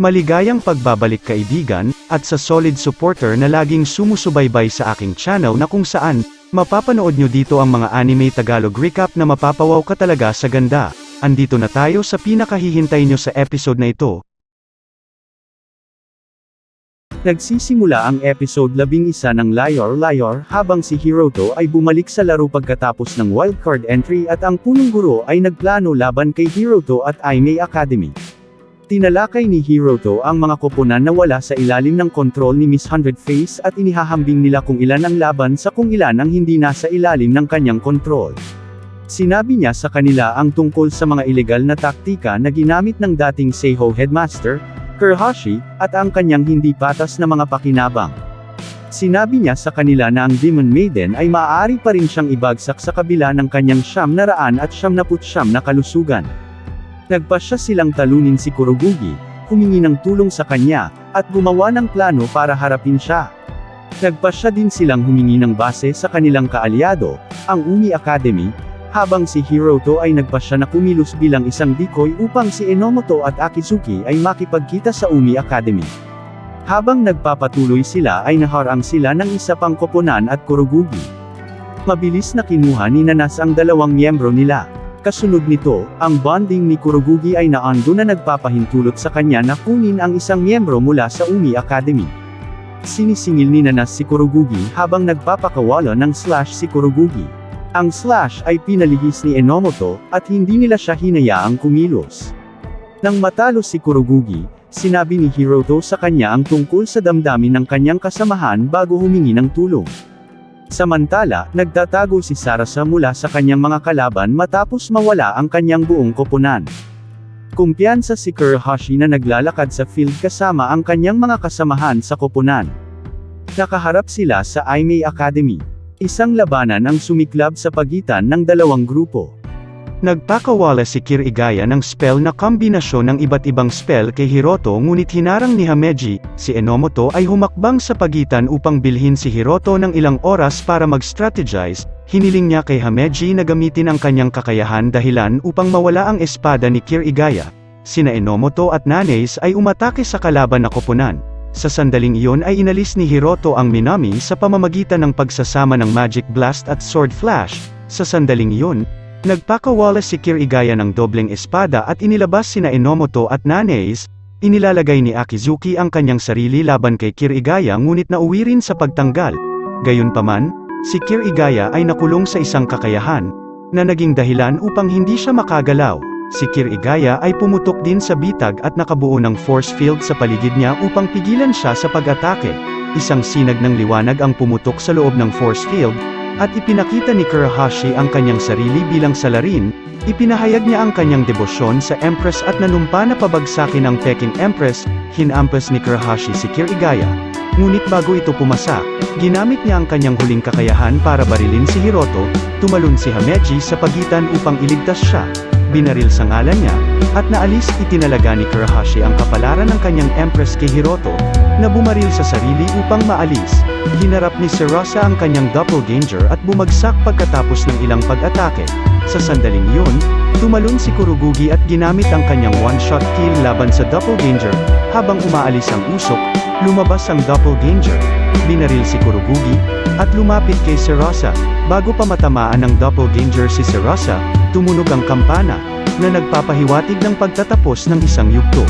Maligayang pagbabalik kaibigan, at sa solid supporter na laging sumusubaybay sa aking channel na kung saan, mapapanood nyo dito ang mga anime Tagalog recap na mapapawaw ka talaga sa ganda. Andito na tayo sa pinakahihintay nyo sa episode na ito. Nagsisimula ang episode 11 ng Liar habang si Hiroto ay bumalik sa laro pagkatapos ng wildcard entry at ang punong guro ay nagplano laban kay Hiroto at Aimei Academy. Tinalakay ni Hiroto ang mga koponan na wala sa ilalim ng kontrol ni Miss Hundred Face at inihahambing nila kung ilan ang laban sa kung ilan ang hindi nasa ilalim ng kanyang kontrol. Sinabi niya sa kanila ang tungkol sa mga ilegal na taktika na ginamit ng dating Seiho Headmaster, Kurohashi, at ang kanyang hindi patas na mga pakinabang. Sinabi niya sa kanila na ang Demon Maiden ay maaari pa rin siyang ibagsak sa kabila ng kanyang 999 na kalusugan. Nagpasya silang talunin si Kurogugi, humingi ng tulong sa kanya, at gumawa ng plano para harapin siya. Nagpasya din silang humingi ng base sa kanilang kaalyado, ang Umi Academy, habang si Hiroto ay nagpasya na kumilos bilang isang decoy upang si Enomoto at Akizuki ay makipagkita sa Umi Academy. Habang nagpapatuloy sila ay naharang sila ng isa pang koponan at Kurogugi. Mabilis na kinuha ni Nanas ang dalawang miyembro nila. Kasunod nito, ang bonding ni Kurogugi ay naando na nagpapahintulot sa kanya na kunin ang isang miyembro mula sa Umi Academy. Sinisingil ni Nanas si Kurogugi habang nagpapakawala ng slash si Kurogugi. Ang slash ay pinalihis ni Enomoto, at hindi nila siya hinayaang kumilos. Nang matalo si Kurogugi, sinabi ni Hiroto sa kanya ang tungkol sa damdamin ng kanyang kasamahan bago humingi ng tulong. Samantala, nagtatago si Sarasa mula sa kanyang mga kalaban matapos mawala ang kanyang buong koponan. Kumpiyansa si Kurohashi na naglalakad sa field kasama ang kanyang mga kasamahan sa koponan. Nakaharap sila sa Aimei Academy. Isang labanan ang sumiklab sa pagitan ng dalawang grupo. Nagpakawala si Kirigaya ng spell na kombinasyon ng iba't ibang spell kay Hiroto ngunit hinarang ni Hameji, si Enomoto ay humakbang sa pagitan upang bilhin si Hiroto ng ilang oras para mag-strategize. Hiniling niya kay Hameji na gamitin ang kanyang kakayahan dahilan upang mawala ang espada ni Kirigaya. Sina Enomoto at Nanes ay umatake sa kalaban na koponan. Sa sandaling iyon ay inalis ni Hiroto ang Minami sa pamamagitan ng pagsasama ng Magic Blast at Sword Flash. Sa sandaling iyon, nagpakawala si Kirigaya ng dobleng espada at inilabas sina Enomoto at Nanes. Inilalagay ni Akizuki ang kanyang sarili laban kay Kirigaya ngunit nauwi rin sa pagtanggal. Gayunpaman, si Kirigaya ay nakulong sa isang kakayahan na naging dahilan upang hindi siya makagalaw. Si Kirigaya ay pumutok din sa bitag at nakabuo ng force field sa paligid niya upang pigilan siya sa pag-atake. Isang sinag ng liwanag ang pumutok sa loob ng force field, at ipinakita ni Kurohashi ang kanyang sarili bilang salarin. Ipinahayag niya ang kanyang debosyon sa Empress at nanumpa na pabagsakin ang Peking Empress. Hinampas ni Kurohashi si Kirigaya. Ngunit bago ito pumasa, ginamit niya ang kanyang huling kakayahan para barilin si Hiroto. Tumalon si Hameji sa pagitan upang iligtas siya. Binaril sa ngalan niya, at naalis. Itinalaga ni Kurohashi ang kapalaran ng kanyang Empress kay Hiroto, na bumaril sa sarili upang maalis. Hinarap ni Sarasa ang kanyang doppelganger at bumagsak pagkatapos ng ilang pag-atake. Sa sandaling iyon, tumalon si Kurogugi at ginamit ang kanyang one-shot kill laban sa doppelganger. Habang umaalis ang usok, lumabas ang doppelganger. Binaril si Kurogugi, at lumapit kay Sarasa. Bago pa matamaan ng doppelganger si Sarasa, tumunog ang kampana, na nagpapahiwatig ng pagtatapos ng isang yugto.